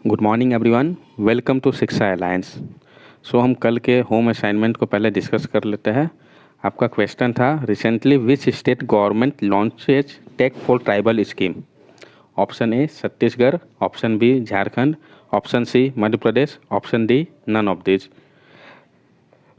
Good morning everyone, welcome to Shiksha Alliance. हम कल के होम असाइनमेंट को पहले डिस्कस कर लेते हैं। आपका क्वेश्चन था, recently which state government launches tech for tribal scheme. Option A Chhattisgarh, option B Jharkhand, option C Madhya Pradesh, option D none of this.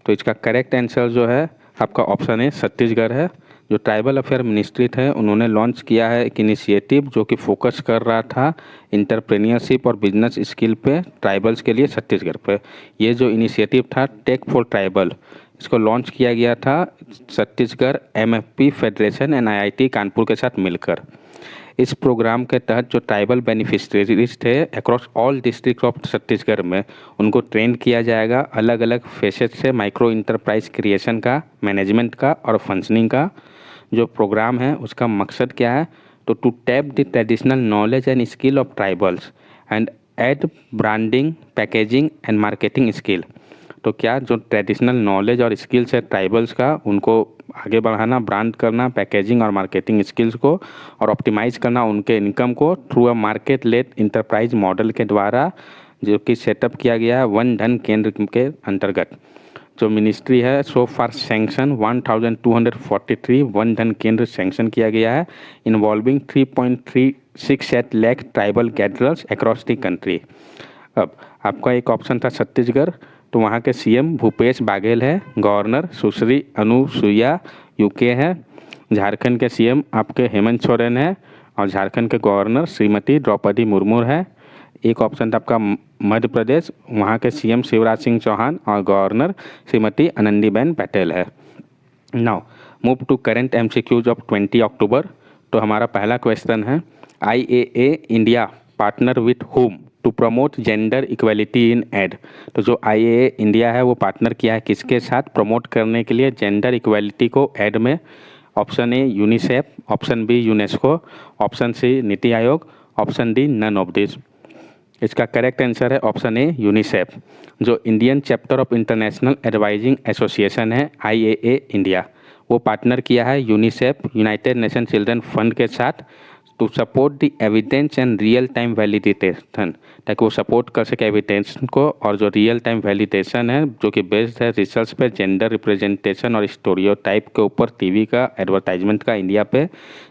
तो इसका करेक्ट आंसर जो है आपका ऑप्शन ए छत्तीसगढ़ है। जो ट्राइबल अफेयर मिनिस्ट्री है उन्होंने लॉन्च किया है एक इनिशिएटिव जो कि फोकस कर रहा था इंटरप्रेन्योरशिप और बिजनेस स्किल पे ट्राइबल्स के लिए छत्तीसगढ़ पे। ये जो इनिशिएटिव था टेक फॉर ट्राइबल, इसको लॉन्च किया गया था Chhattisgarh MFP federation and IIT Kanpur के साथ मिलकर। इस प्रोग्राम के तहत जो ट्राइबल बेनिफिशरीज थे across all district of Chhattisgarh में, उनको ट्रेन किया जाएगा अलग अलग फेसेट से माइक्रो इंटरप्राइज क्रिएशन का, मैनेजमेंट का और फंक्शनिंग का। जो प्रोग्राम है उसका मकसद क्या है, तो to tap the traditional knowledge and skill of tribals and add branding, packaging and marketing skill. तो क्या जो ट्रेडिशनल नॉलेज और स्किल्स है ट्राइबल्स का, उनको आगे बढ़ाना, ब्रांड करना, पैकेजिंग और मार्केटिंग स्किल्स को और ऑप्टिमाइज करना उनके इनकम को through a market led enterprise model के द्वारा, जो कि सेटअप किया गया है वन धन केंद्र के अंतर्गत। जो मिनिस्ट्री है सो फार सैंक्शन 1243 वन धन केंद्र सैंक्शन किया गया है involving 3.368 lakh tribal cadres across the country. अब आपका एक ऑप्शन था छत्तीसगढ़, तो वहाँ के सीएम भूपेश बाघेल है, गवर्नर सुश्री अनुसुईया यूके है। झारखंड के सीएम आपके हेमंत सोरेन है और झारखंड के गवर्नर श्रीमती द्रौपदी मुर्मू है। एक ऑप्शन था आपका मध्य प्रदेश, वहाँ के सीएम शिवराज सिंह चौहान और गवर्नर श्रीमती आनंदीबेन पटेल है। Now move to current MCQs of 20 October. तो हमारा पहला क्वेश्चन है, IAA India partner with whom to promote gender equality in ad. तो जो आईएए इंडिया है वो पार्टनर किया है किसके साथ प्रमोट करने के लिए जेंडर इक्वलिटी को एड में। Option A UNICEF, option B UNESCO, option C NITI Aayog, option D none of this. इसका करेक्ट आंसर है ऑप्शन ए यूनिसेफ। जो Indian chapter of international advising association है आईएए इंडिया, वो पार्टनर किया है UNICEF United Nation children fund के साथ to support the evidence and real time validation, ताकि वो सपोर्ट कर सके एविडेंस को और जो रियल टाइम वैलिडेशन है जो कि बेस्ड है रिसर्च पे, जेंडर रिप्रेजेंटेशन और स्टोरियोटाइप के ऊपर टीवी का एडवर्टाइजमेंट का इंडिया पे।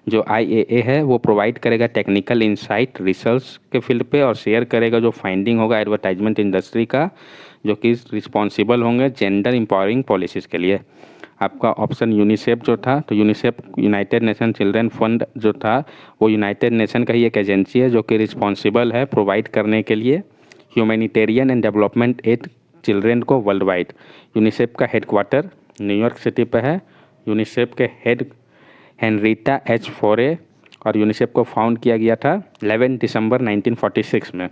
जो आईएए है वो प्रोवाइड करेगा टेक्निकल इंसाइट रिसर्च के फील्ड पे और शेयर करेगा जो फाइंडिंग होगा एडवर्टाइजमेंट इंडस्ट्री का, जो कि रिस्पॉन्सिबल होंगे जेंडर एम्पावरिंग पॉलिसीज़ के लिए। आपका ऑप्शन यूनिसेफ जो था, तो UNICEF United Nation children fund जो था वो यूनाइटेड नेशन का ही एक एजेंसी है जो कि रिस्पॉन्सिबल है प्रोवाइड करने के लिए humanitarian and development aid children को वर्ल्ड वाइड। यूनिसेफ का हेडक्वार्टर न्यूयॉर्क सिटी पे है। यूनिसेफ के हेड हेनरीटा एच फोरे और यूनिसेफ को फाउंड किया गया था 11 दिसंबर 1946 में।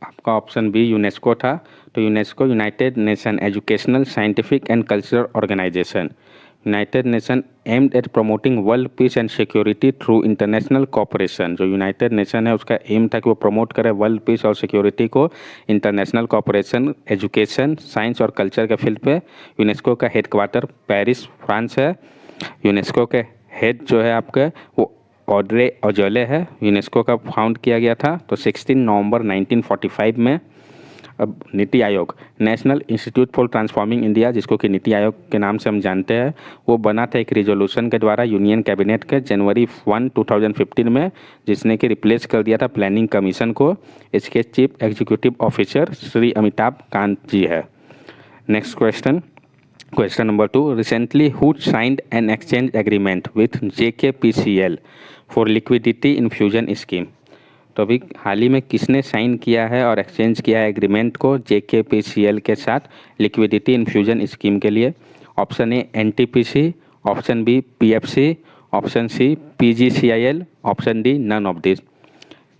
आपका ऑप्शन बी यूनेस्को था, तो UNESCO United Nation educational, scientific and cultural organization. United Nation aimed at promoting world peace and security through international cooperation. जो यूनाइटेड नेशन है उसका एम था कि वो प्रमोट करे वर्ल्ड पीस और सिक्योरिटी को इंटरनेशनल कोऑपरेशन, एजुकेशन, साइंस और कल्चर के फील्ड पे। यूनेस्को का हेडक्वार्टर पेरिस फ्रांस है। यूनेस्को के हेड जो है आपके वो ऑड्रे अजोले है। यूनेस्को का फाउंड किया गया था तो 16 नवंबर 1945 में। अब NITI Aayog, national institute for transforming India, जिसको कि नीति आयोग के नाम से हम जानते हैं, वो बना था एक रिजोल्यूशन के द्वारा यूनियन कैबिनेट के जनवरी 1, 2015 में, जिसने कि रिप्लेस कर दिया था प्लानिंग कमीशन को। इसके chief executive officer Shri Amitabh Kant ji है। Next question, question number 2, recently who signed an exchange agreement with JKPCL for liquidity infusion scheme. तो अभी हाल ही में किसने साइन किया है और एक्सचेंज किया है एग्रीमेंट को JKPCL के साथ लिक्विडिटी इन्फ्यूजन स्कीम के लिए। Option A NTPC, option B PFC, option C PGCIL, option D none of this.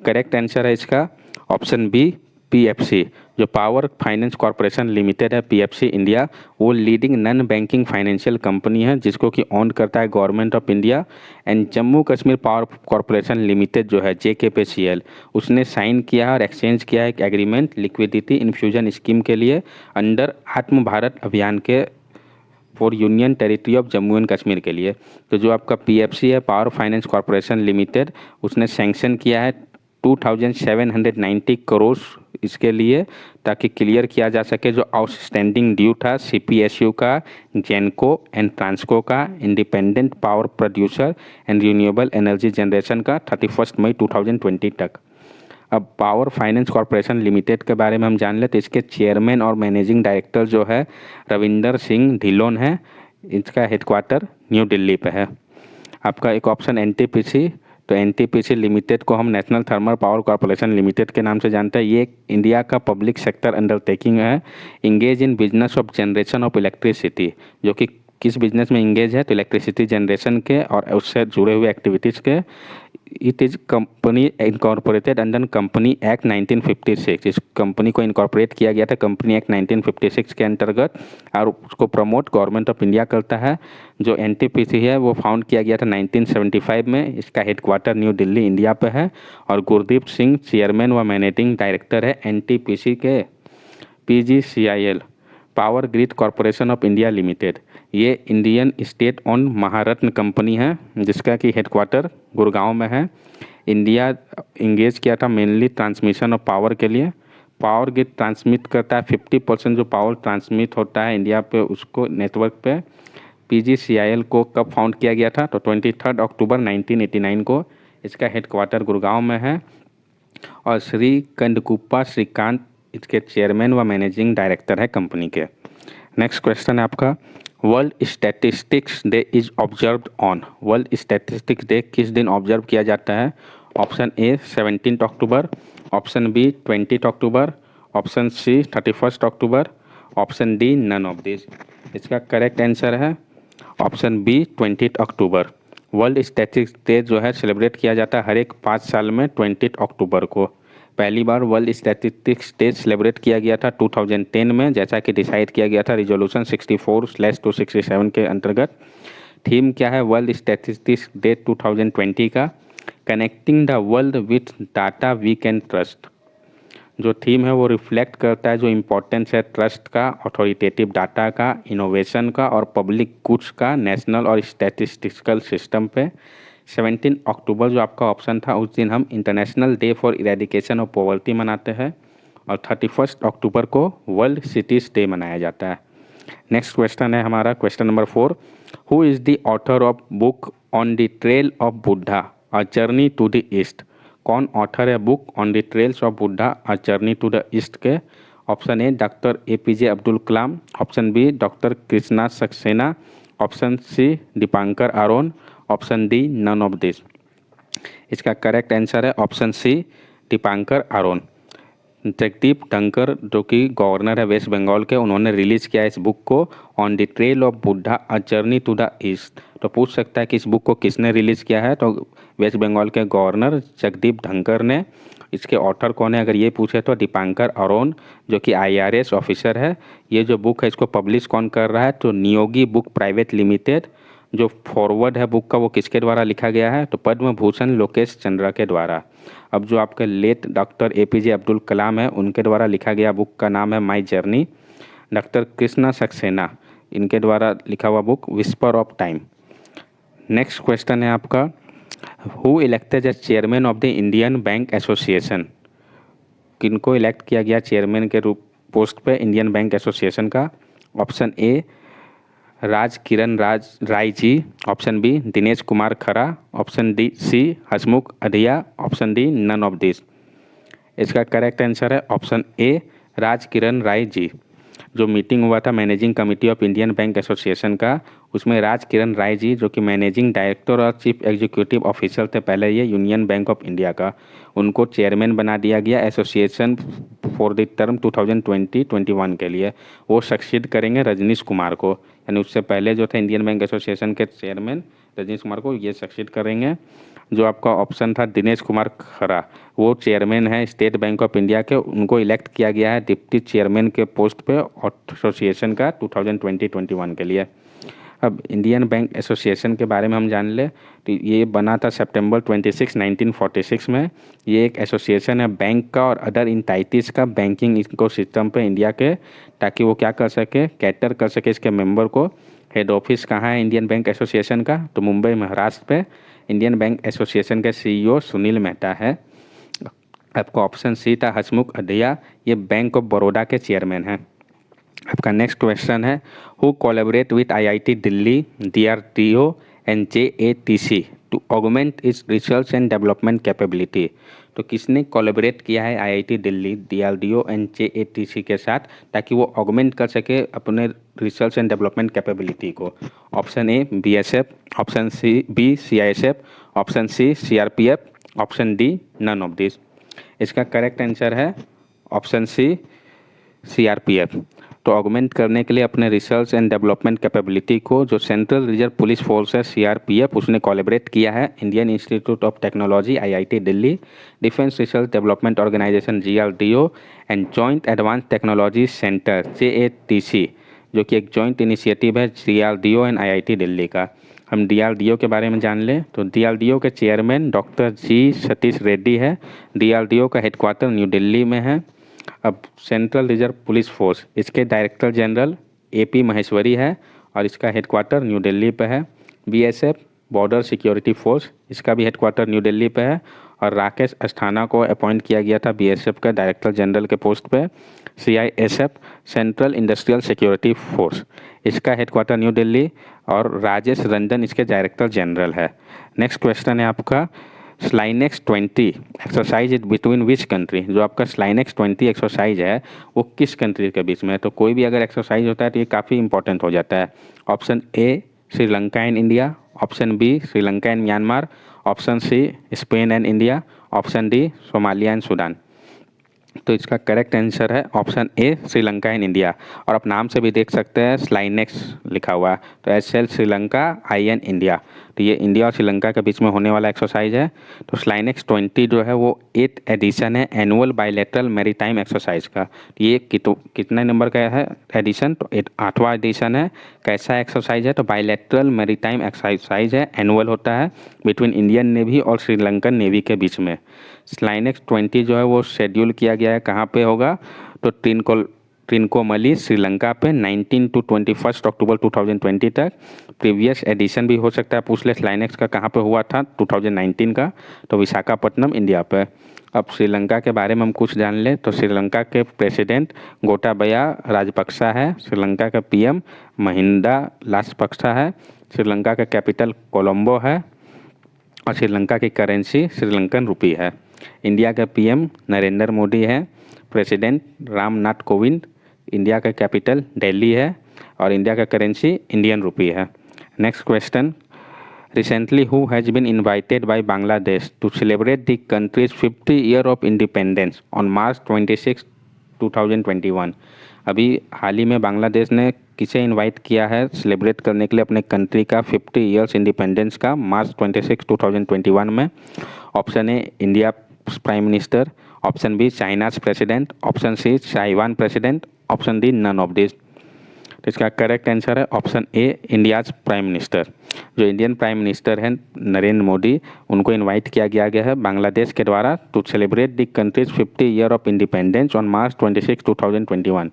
Correct answer है इसका ऑप्शन बी PFC। जो पावर फाइनेंस कॉरपोरेशन लिमिटेड है PFC इंडिया, वो leading non banking financial company है जिसको कि ऑन करता है government of India. And Jammu Kashmir power corporation limited जो है JKPCL, उसने साइन किया और एक्सचेंज किया है एक एग्रीमेंट लिक्विडिटी इन्फ्यूजन स्कीम के लिए अंडर आत्म भारत अभियान के for union territory of Jammu and Kashmir के लिए। तो जो आपका PFC है पावर फाइनेंस कॉरपोरेशन लिमिटेड, उसने सैंक्शन किया है 2790 करोड़ इसके लिए, ताकि क्लियर किया जा सके जो आउटस्टैंडिंग ड्यू था CPSU का, जेनको एंड ट्रांसको का, independent power producer and renewable energy generation का 31 मई 2020 तक। अब पावर फाइनेंस कॉरपोरेशन लिमिटेड के बारे में हम जान लेते। इसके चेयरमैन और मैनेजिंग डायरेक्टर जो है रविंदर सिंह ढिल्लोन है। इसका हेडक्वार्टर न्यू दिल्ली पे है। आपका एक ऑप्शन NTPC, तो NTPC लिमिटेड को हम national thermal power corporation limited के नाम से जानते हैं। ये एक इंडिया का पब्लिक सेक्टर अंडरटेकिंग है, engage in business of generation of electricity, जो कि किस बिजनेस में इंगेज है, तो इलेक्ट्रिसिटी जनरेशन के और उससे जुड़े हुए एक्टिविटीज़ के। It is company incorporated under company act 1956। इस कंपनी को इनकॉर्पोरेट किया गया था कंपनी एक्ट 1956 के अंतर्गत, और उसको प्रमोट गवर्नमेंट ऑफ इंडिया करता है। जो NTPC है वो फाउंड किया गया था 1975 में। इसका हेडक्वार्टर न्यू दिल्ली इंडिया पे है, और गुरदीप सिंह चेयरमैन व मैनेजिंग डायरेक्टर है NTPC के। PGCIL, power grid corporation of India limited, ये इंडियन स्टेट ओन महारत्न कंपनी है, जिसका कि हेडक्वार्टर गुड़गांव में है। इंडिया इंगेज किया था मेनली ट्रांसमिशन ऑफ पावर के लिए। पावर ग्रिड ट्रांसमिट करता है 50% जो पावर ट्रांसमिट होता है इंडिया पे, उसको नेटवर्क पे। PGCIL को कब फाउंड किया गया था, तो 23 अक्टूबर 1989 को। इसका हेडक्वार्टर गुड़गांव में है, और श्री कंदकुप्पा श्रीकांत इसके चेयरमैन व मैनेजिंग डायरेक्टर है कंपनी के। नेक्स्ट क्वेश्चन है आपका, world statistics day is observed on. World statistics day किस दिन ऑब्जर्व किया जाता है? Option A 17 October, option B 20 October, option C 31 October, option D none of this. इसका करेक्ट आंसर है option B 20 October. World statistics day जो है celebrate किया जाता है हर एक 5 साल में 20 अक्टूबर को। पहली बार वर्ल्ड स्टैटिस्टिक्स डे सेलिब्रेट किया गया था 2010 में, जैसा कि डिसाइड किया गया था रिजोल्यूशन 64/267 के अंतर्गत। थीम क्या है वर्ल्ड स्टैटिस्टिक्स डे 2020 का? Connecting the world with data we can trust. जो थीम है वो रिफ्लेक्ट करता है जो इम्पोर्टेंस है ट्रस्ट का, अथॉरिटेटिव डाटा का, इनोवेशन का और पब्लिक गुड्स का नेशनल और स्टैटिस्टिकल सिस्टम पे। 17 अक्टूबर जो आपका ऑप्शन था, उस दिन हम international day for eradication of poverty मनाते हैं, और 31 अक्टूबर को वर्ल्ड सिटीज़ डे मनाया जाता है। नेक्स्ट क्वेश्चन है हमारा question number 4, who is the author of book on the trail of Buddha a journey to the east? कौन ऑथर है book on the trails of Buddha a journey to the east के? Option A doctor APJ Abdul Kalam, option B doctor Krishna Saxena, option C Dipankar Aron, option D none of this. इसका correct answer है option C Dipankar Aron. Jagdeep Dhankhar जो कि governor है waste Bengal के, उन्होंने release किया इस बुक को, on the trail of Buddha a journey to the east. तो पूछ सकता है कि इस बुक को किसने रिलीज़ किया है, तो वेस्ट बंगाल के गवर्नर जगदीप धनकर ने। इसके ऑथर कौन है अगर ये पूछे तो दीपांकर आरोन, जो कि IRS ऑफिसर है। ये जो बुक है इसको पब्लिश कौन कर रहा है, तो नियोगी बुक प्राइवेट लिमिटेड। जो फॉरवर्ड है बुक का वो किसके द्वारा लिखा गया है, तो पद्म भूषण लोकेश चंद्रा के द्वारा। अब जो आपके late doctor APJ Abdul Kalam है उनके द्वारा लिखा गया बुक का नाम है my journey. Doctor Krishna Saxena इनके द्वारा लिखा हुआ book whisper of time. Next question है आपका, who elected as chairman of the Indian bank association? किनको इलेक्ट किया गया चेयरमैन के रूप पोस्ट पे इंडियन बैंक एसोसिएशन का? Option A Raj Kiran Rai ji, option B Dinesh Kumar Khara, option C Hasmukh Adhia, option D none of this. इसका करेक्ट आंसर है ऑप्शन A राज किरण राय जी। जो मीटिंग हुआ था managing committee of Indian bank association का, उसमें राज किरण राय जी जो कि मैनेजिंग डायरेक्टर और चीफ एग्जीक्यूटिव ऑफिसर थे पहले ये यूनियन बैंक ऑफ इंडिया का, उनको चेयरमैन बना दिया गया एसोसिएशन फॉर द टर्म 2020-21 के लिए। वो सक्सीड करेंगे रजनीश कुमार को, यानी उससे पहले जो थे इंडियन बैंक एसोसिएशन के चेयरमैन रजनीश कुमार को ये सक्सीड करेंगे। जो आपका ऑप्शन था दिनेश कुमार खरा, वो चेयरमैन है स्टेट बैंक ऑफ इंडिया के, उनको इलेक्ट किया गया है डिप्टी चेयरमैन के पोस्ट पे एसोसिएशन का 2020-21 के लिए। अब इंडियन बैंक एसोसिएशन के बारे में हम जान ले तो ये बना था सितंबर 26, 1946 में। ये एक एसोसिएशन है बैंक का और अदर इंटाइटीज़ का बैंकिंग इकोसिस्टम पे इंडिया के, ताकि वो क्या कर सके, कैटर कर सके इसके मेंबर को। हेड ऑफिस कहाँ है इंडियन बैंक एसोसिएशन का, तो मुंबई महाराष्ट्र पे। इंडियन बैंक एसोसिएशन के CEO सुनील मेहता है। आपका ऑप्शन सी था हसमुख अढ़िया, ये बैंक ऑफ बड़ौदा के चेयरमैन हैं। आपका नेक्स्ट क्वेश्चन है, who collaborate with IIT Delhi, DRDO and JATC to augment its research and development capability. तो किसने कोलैबोरेट किया है IIT Delhi, DRDO and JATC के साथ, ताकि वो ऑगमेंट कर सके अपने रिसर्च एंड डेवलपमेंट कैपेबिलिटी को? Option A BSF, option C B CISF, option C CRPF, option D none of this. इसका करेक्ट आंसर है ऑप्शन सी सीआरपीएफ। तो ऑगमेंट करने के लिए अपने रिसर्च एंड डेवलपमेंट कैपेबिलिटी को जो सेंट्रल रिजर्व पुलिस फोर्स है सीआरपीएफ, उसने कोलैबोरेट किया है Indian institute of technology IIT Delhi, defence research development organisation DRDO and joint advance technology centre JATC, जो कि एक जॉइंट इनिशिएटिव है डीआरडीओ एंड आईआईटी दिल्ली का। हम डीआरडीओ के बारे में जान लें तो डीआरडीओ के चेयरमैन डॉक्टर जी सतीश रेड्डी है। डीआरडीओ का हेडक्वार्टर न्यू दिल्ली में है। अब सेंट्रल रिजर्व पुलिस फोर्स, इसके डायरेक्टर जनरल एपी महेश्वरी है और इसका हेडक्वार्टर न्यू दिल्ली पे है। बीएसएफ बॉर्डर सिक्योरिटी फोर्स, इसका भी हेडक्वार्टर न्यू दिल्ली पे है और राकेश अस्थाना को अपॉइंट किया गया था बीएसएफ का डायरेक्टर जनरल के पोस्ट पे। CISF central industrial security force, इसका हेडक्वार्टर न्यू दिल्ली और राजेश रंजन इसके डायरेक्टर जनरल है। नेक्स्ट क्वेश्चन है आपका, SLINEX 20 exercise is between which country. जो आपका स्लाइनेक्स 20 एक्सरसाइज है वो किस कंट्री के बीच में है? तो कोई भी अगर एक्सरसाइज होता है तो ये काफ़ी इंपॉर्टेंट हो जाता है। Option A Sri Lanka and India, option B Sri Lanka and Myanmar, option C Spain and India, option D Somalia and Sudan. तो इसका करेक्ट आंसर है option A Sri Lanka and India. और आप नाम से भी देख सकते हैं स्लाइनेक्स लिखा हुआ है, तो SL श्रीलंका IN इंडिया। तो ये इंडिया और श्रीलंका के बीच में होने वाला एक्सरसाइज है। तो स्लाइनेक्स 20 जो है वो 8th एडिशन है एनुअल बायलैटरल मैरीटाइम एक्सरसाइज का। तो ये कितने नंबर का है एडिशन? तो 8वां एडिशन है। कैसा एक्सरसाइज है? तो बायलैटरल मैरीटाइम एक्सरसाइज है, एनुअल होता है बिटवीन इंडियन नेवी और श्रीलंकन नेवी के बीच में। स्लाइनेक्स 20 जो है वो शेड्यूल किया गया है, कहाँ पे होगा? तो ट्रिनकोमली श्रीलंका पे 19 to 21 अक्टूबर 2020 तक। प्रीवियस एडिशन भी हो सकता है पूछ ले स्लाइनेक्स का कहाँ पे हुआ था 2019 का, तो विशाखापट्टनम इंडिया पे। अब श्रीलंका के बारे में हम कुछ जान लें तो श्रीलंका के प्रेसिडेंट गोटाबया राजपक्सा है, श्रीलंका का PM महिंदा राजपक्सा है, श्रीलंका का कैपिटल कोलंबो है और श्रीलंका की करेंसी श्रीलंकन रुपी है। इंडिया का PM नरेंद्र मोदी है, प्रेसिडेंट रामनाथ कोविंद, इंडिया का कैपिटल दिल्ली है और इंडिया का करेंसी इंडियन रुपी है। Next question, recently who has been invited by Bangladesh to celebrate the country's 50 year of independence on March 26, 2021। अभी हाल ही में बांग्लादेश ने किसे इनवाइट किया है सेलिब्रेट करने के लिए अपने कंट्री का 50 ईयर्स इंडिपेंडेंस का March 26, 2021 में? Option A India prime minister, option B China's president, option C Taiwan president, option D none of this. तो इसका करेक्ट आंसर है option A India's prime minister. जो इंडियन प्राइम मिनिस्टर हैं नरेंद्र मोदी, उनको invite किया गया है बांग्लादेश के द्वारा to celebrate the country's 50 year of independence on March 26, 2021।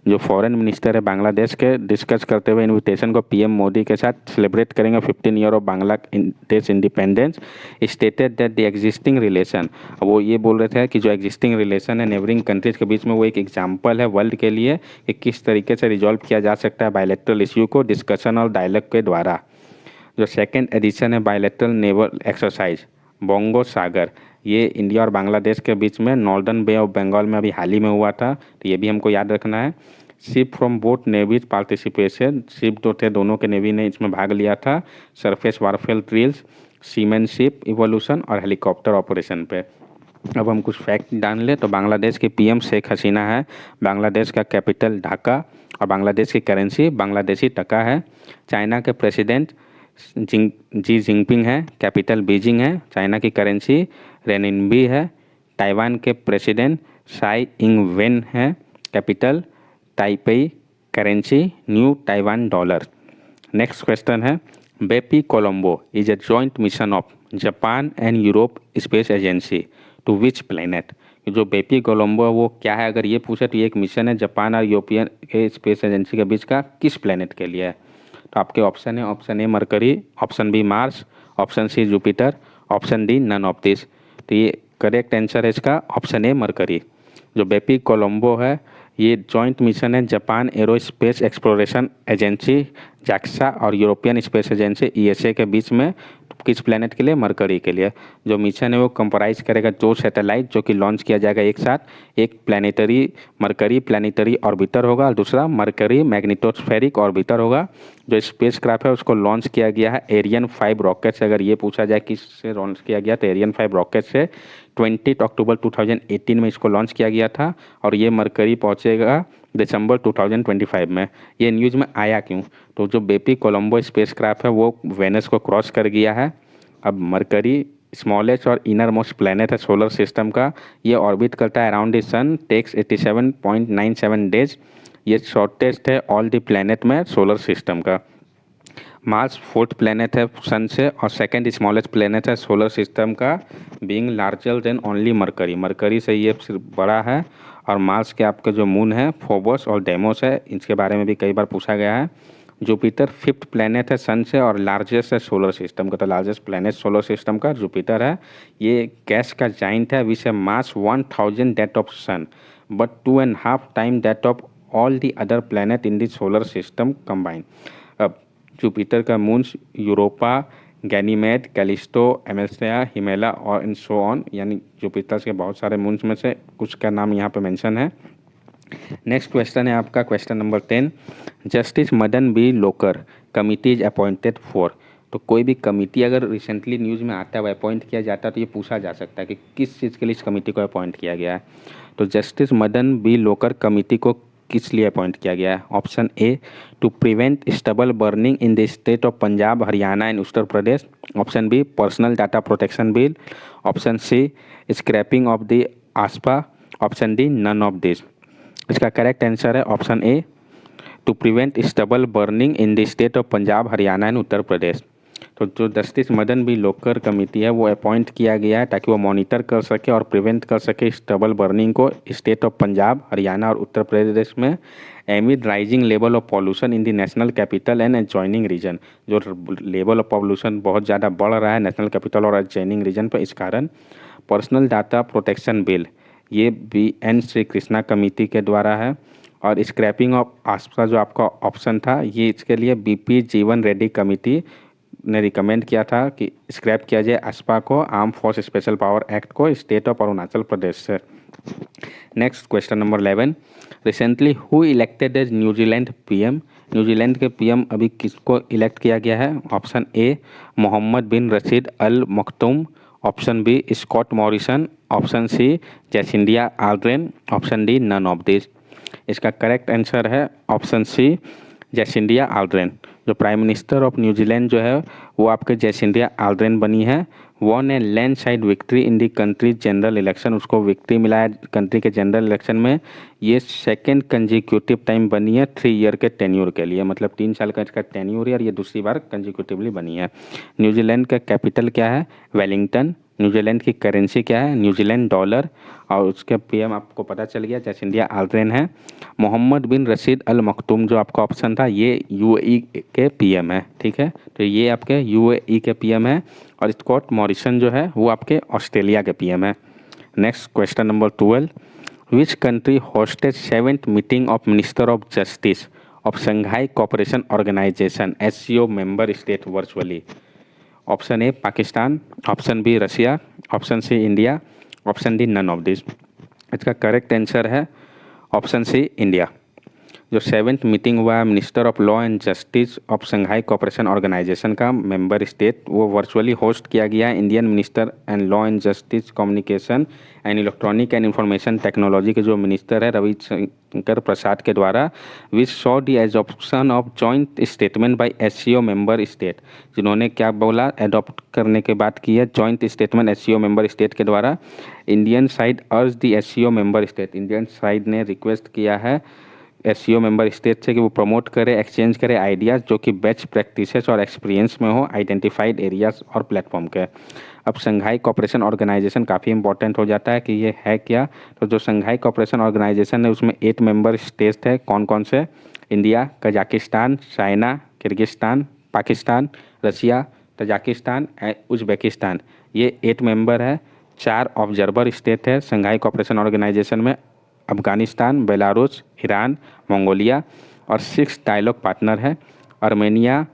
जो फॉरेन मिनिस्टर है बांग्लादेश के, डिस्कस करते हुए इन्विटेशन को PM मोदी के साथ सेलिब्रेट करेंगे 15 year of Bangladesh independence. Stated that the existing relation, वो ये बोल रहे थे कि जो एग्जिस्टिंग रिलेशन है नेबरिंग कंट्रीज के बीच में वो एक एग्जाम्पल है वर्ल्ड के लिए कि किस तरीके से रिजॉल्व किया जा सकता है बायलैटरल इश्यू को डिस्कशन और डायलॉग के द्वारा। जो सेकेंड एडिशन है बायलैटरल नेवल एक्सरसाइज बोंगो सागर, ये इंडिया और बांग्लादेश के बीच में नॉर्दर्न बे ऑफ बंगाल में अभी हाल ही में हुआ था, तो ये भी हमको याद रखना है। Ship from both navies participation, ship जो थे दोनों के नेवी ने इसमें भाग लिया था। सरफेस वारफेयर ड्रिल्स, सीमेनशिप इवोल्यूशन और हेलीकॉप्टर ऑपरेशन पे। अब हम कुछ फैक्ट जान ले तो बांग्लादेश की PM शेख हसीना है, बांग्लादेश का कैपिटल ढाका और बांग्लादेश की करेंसी बांग्लादेशी टका है। चाइना के प्रेसिडेंट जी जिनपिंग है, कैपिटल बीजिंग है, चाइना की करेंसी रेनिनबी है। ताइवान के प्रेसिडेंट साई इंग वेन है, capital Taipei, currency new Taiwan dollar. Next question है, BepiColombo is a joint mission of Japan and Europe space agency to which planet. जो बेपी कोलंबो है वो क्या है? अगर ये पूछे तो ये एक मिशन है जापान और यूरोपियन के स्पेस एजेंसी के बीच का, किस प्लेनेट के लिए है? तो आपके ऑप्शन है, option A Mercury, option B Mars, option C Jupiter, option D none of this. तो ये करेक्ट आंसर है इसका ऑप्शन ए मरकरी। जो बेपी कोलंबो है ये जॉइंट मिशन है Japan aerospace exploration agency JAXA और यूरोपियन स्पेस एजेंसी ईएसए के बीच में। किस प्लेनेट के लिए? मरकरी के लिए। जो मिशन है वो कंप्राइज करेगा 2 सैटेलाइट जो कि लॉन्च किया जाएगा एक साथ। एक प्लानिटरी मरकरी प्लानिटरी ऑर्बिटर होगा और दूसरा मरकरी मैग्नेटोस्फेरिक ऑर्बिटर होगा। जो स्पेस क्राफ्ट है उसको लॉन्च किया गया है एरियन 5 रॉकेट से। अगर ये पूछा जाए किससे लॉन्च किया गया तो एरियन 5 रॉकेट से 20 अक्टूबर 2018 में इसको लॉन्च किया गया था और ये मरकरी पहुंचेगा दिसंबर 2025 में। ये न्यूज़ में आया क्यों? तो जो बेपी कोलंबो स्पेस क्राफ्ट है वो वेनस को क्रॉस कर गया है। अब मरकरी स्मॉलेस्ट और इनर मोस्ट प्लेनेट है सोलर सिस्टम का। ये ऑर्बिट करता है around the sun, takes 87.97 days. ये शॉर्टेस्ट है ऑल द प्लेनेट में सोलर सिस्टम का। मार्स 4th प्लेनेट है सन से और सेकंड स्मॉलेस्ट प्लेनेट है सोलर सिस्टम का, being larger than only Mercury. Mercury से ये सिर्फ बड़ा है। और मार्स के आपके जो मून है फोबोस और डेमोस है, इसके बारे में भी कई बार पूछा गया है। जुपिटर 5th प्लेनेट है सन से और लार्जेस्ट है सोलर सिस्टम का। तो लार्जेस्ट प्लेनेट सोलर सिस्टम का जुपिटर है। ये गैस का जाइंट है विच है mass 1000 that of sun but 2.5 time that of all the other planet in the solar system combine. अब जुपिटर का moons Europa, Ganymede, Callisto, Amalthea, Himalia और इन सो ऑन, यानी जुपिटर के बहुत सारे मून्स में से कुछ का नाम यहाँ पे मेंशन है। नेक्स्ट क्वेश्चन है आपका question number 10। Justice Madan B Lokur committee is appointed for. तो कोई भी कमिटी अगर रिसेंटली न्यूज़ में आता है अपॉइंट किया जाता है तो ये पूछा जा सकता है कि किस चीज़ के लिए इस कमिटी को अपॉइंट किया गया है। तो justice Madan B Lokur committee को किस लिए अपॉइंट किया गया है? Option A to prevent stubble burning in the state of Punjab, Haryana and Uttar Pradesh. Option B personal data protection bill. Option C scrapping of the AFSPA. Option D none of this. इसका correct answer है option A to prevent stubble burning in the state of Punjab, Haryana and Uttar Pradesh. तो जो justice Madan B लोकर committee है वो appoint किया गया है ताकि वो मॉनिटर कर सके और प्रिवेंट कर सके स्टबल बर्निंग को स्टेट ऑफ पंजाब, हरियाणा और उत्तर प्रदेश में amid rising level of pollution in the national capital and adjoining region. जो लेवल ऑफ पॉल्यूशन बहुत ज़्यादा बढ़ रहा है नेशनल कैपिटल और एडजॉइनिंग रीजन पर, इस कारण पर्सनल डाटा प्रोटेक्शन बिल ये B N Srikrishna committee के द्वारा है। और स्क्रैपिंग ऑफ आस्पा जो आपका ऑप्शन था ये इसके लिए बीपी जीवन रेड्डी कमेटी ने रिकमेंड किया था कि स्क्रैप किया जाए आस्पा को, arm force special power act को, स्टेट ऑफ अरुणाचल प्रदेश से। Next question number 11। Recently who elected as New Zealand PM. New Zealand के पीएम अभी किसको इलेक्ट किया गया है? Option A Mohammed bin Rashid Al Maktoum. Option B Scott Morrison. Option C Jacinda Ardern. Option D none of this. इसका correct answer है option C Jacinda Ardern. जो prime minister of New Zealand जो है वो आपके जैसिंडिया आर्ड्रेन बनी है। Won a landslide victory in the country general election, उसको विक्ट्री मिला है कंट्री के जनरल इलेक्शन में। ये सेकेंड कंजिक्यूटिव टाइम बनी है 3 ईयर के टेन्यूर के लिए, मतलब 3 साल का इसका टेन्यूर है और ये दूसरी बार कंजिक्यूटिवली बनी है। न्यूजीलैंड का कैपिटल क्या है? वेलिंगटन। न्यूजीलैंड की करेंसी क्या है? New Zealand dollar. और उसके पीएम आपको पता चल गया जैसिंडिया आर्ड्रेन है। मोहम्मद बिन रशीद अल मखतूम जो आपका ऑप्शन था ये यूएई के पीएम है, ठीक है। तो ये आपके यूएई के पीएम है और स्कॉट मॉरिसन जो है वो आपके ऑस्ट्रेलिया के पीएम है। Next question number 12। Which country hosted 7th meeting of minister of justice of Shanghai cooperation organization SCO member state virtually. Option A Pakistan, option B Russia, option C India, option D none of this. इसका correct answer है option C India. जो 7th meeting हुआ है minister of law and justice of Shanghai cooperation organisation का member state, वो virtually host किया गया है Indian minister and law and justice communication and electronic and information technology के जो मिनिस्टर है रविशंकर प्रसाद के द्वारा, which saw the adoption of joint statement by SCO member state. जिन्होंने क्या बोला? एडॉप्ट करने के बाद की है joint statement SCO member state के द्वारा। Indian side urge the SCO member state, Indian side ने रिक्वेस्ट किया है एससीओ मेंबर स्टेट से कि वो प्रमोट करे, एक्सचेंज करे आइडियाज़ जो कि बेस्ट प्रैक्टिसेस और एक्सपीरियंस में हो आइडेंटिफाइड एरियाज और प्लेटफॉर्म के। अब शंघाई कोऑपरेशन ऑर्गेनाइजेशन काफ़ी इंपॉर्टेंट हो जाता है कि ये है क्या। तो जो शंघाई कोऑपरेशन ऑर्गेनाइजेशन है उसमें 8 मेंबर स्टेट है। कौन कौन से? India, Kazakhstan, China, Kyrgyzstan, Pakistan, Russia, Tajikistan, Uzbekistan. ये 8 मेंबर है। 4 ऑब्जर्वर स्टेट है शंघाई कोऑपरेशन ऑर्गेनाइजेशन में, अफगानिस्तान, बेलारूस, ईरान, मंगोलिया। और 6 डायलॉग पार्टनर है, Armenia,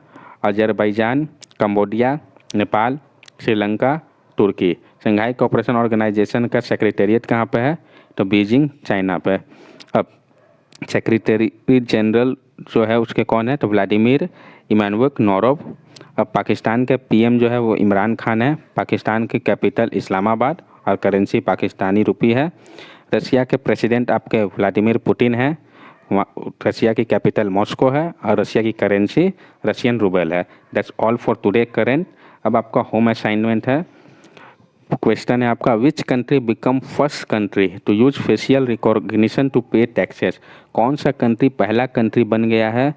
Azerbaijan, Cambodia, Nepal, Sri Lanka, Turkey. Shanghai cooperation organisation का सेक्रेटेरिएट कहाँ पे है? तो बीजिंग, चाइना पे। अब सेक्रेटरी जनरल जो है उसके कौन है? तो व्लादिमीर इमानुएल नोरोव। अब पाकिस्तान के पीएम जो है वो इमरान खान है। पाकिस्तान की कैपिटल इस्लामाबाद और करेंसी पाकिस्तानी रुपी है। रसिया के प्रेसिडेंट आपके व्लादिमीर पुतिन है। रसिया की कैपिटल मॉस्को है और रसिया की करेंसी रशियन रूबल है। That's all for today current. अब आपका होम असाइनमेंट है। क्वेश्चन है आपका, which country become first country to use facial recognition to pay taxes? कौन सा कंट्री पहला कंट्री बन गया है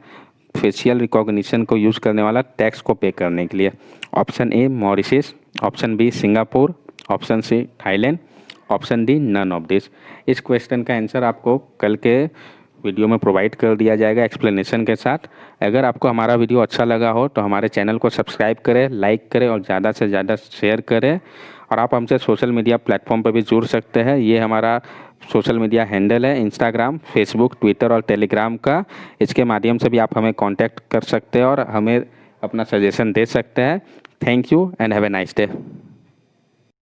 फेशियल रिकॉग्निशन को यूज़ करने वाला टैक्स को पे करने के लिए? Option A Mauritius, option B Singapore, option C Thailand, option D none of this. इस क्वेश्चन का आंसर आपको कल के वीडियो में प्रोवाइड कर दिया जाएगा एक्सप्लेनेशन के साथ। अगर आपको हमारा वीडियो अच्छा लगा हो तो हमारे चैनल को सब्सक्राइब करें, लाइक करें और ज़्यादा से ज़्यादा शेयर करें। और आप हमसे सोशल मीडिया प्लेटफॉर्म पर भी जुड़ सकते हैं। ये हमारा सोशल मीडिया हैंडल है, इंस्टाग्राम, फेसबुक, ट्विटर और टेलीग्राम का। इसके माध्यम से भी आप हमें कांटेक्ट कर सकते हैं और हमें अपना सजेशन दे सकते हैं। Thank you and have a nice day.